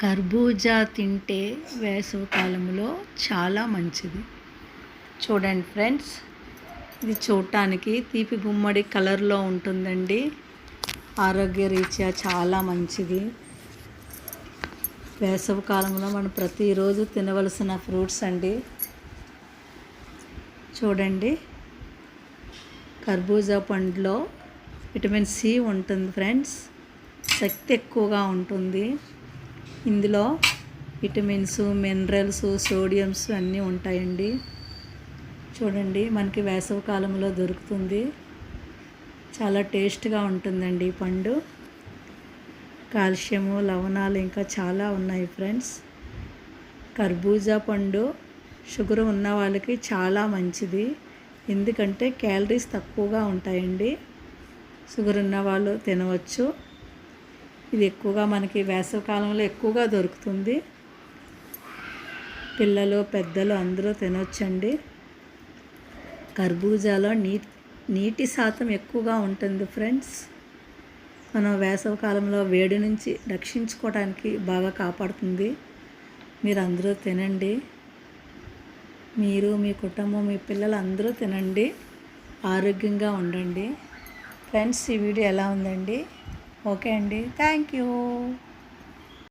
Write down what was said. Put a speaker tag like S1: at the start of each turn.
S1: కర్బూజా తింటే వేసవికాలంలో చాలా మంచిది. చూడండి ఫ్రెండ్స్, ఇది చూడటానికి తీపి గుమ్మడి కలర్లో ఉంటుందండి. ఆరోగ్యరీత్యా చాలా మంచిది. వేసవికాలంలో మనం ప్రతిరోజు తినవలసిన ఫ్రూట్స్ అండి. చూడండి, కర్బూజా పండులో విటమిన్ సి ఉంటుంది ఫ్రెండ్స్. శక్తి ఎక్కువగా ఉంటుంది. ఇందులో విటమిన్స్, మినరల్స్, సోడియంస్ అన్నీ ఉంటాయండి. చూడండి, మనకి వేసవి కాలంలో దొరుకుతుంది. చాలా టేస్ట్గా ఉంటుందండి ఈ పండు. కాల్షియము, లవణాలు ఇంకా చాలా ఉన్నాయి ఫ్రెండ్స్. కర్బూజా పండు షుగర్ ఉన్న వాళ్ళకి చాలా మంచిది. ఎందుకంటే క్యాలరీస్ తక్కువగా ఉంటాయండి. షుగర్ ఉన్న వాళ్ళు తినవచ్చు. ఇది ఎక్కువగా మనకి వేసవికాలంలో ఎక్కువగా దొరుకుతుంది. పిల్లలు, పెద్దలు అందరూ తినొచ్చండి. కర్బూజాలో నీటి శాతం ఎక్కువగా ఉంటుంది ఫ్రెండ్స్. మనం వేసవికాలంలో వేడి నుంచి రక్షించుకోవడానికి బాగా కాపాడుతుంది. మీరు అందరూ తినండి. మీరు, మీ కుటుంబం, మీ పిల్లలు అందరూ తినండి. ఆరోగ్యంగా ఉండండి. ఫ్రెండ్స్, ఈ వీడియో ఎలా ఉందండి? ఓకే అండి, థ్యాంక్ యూ.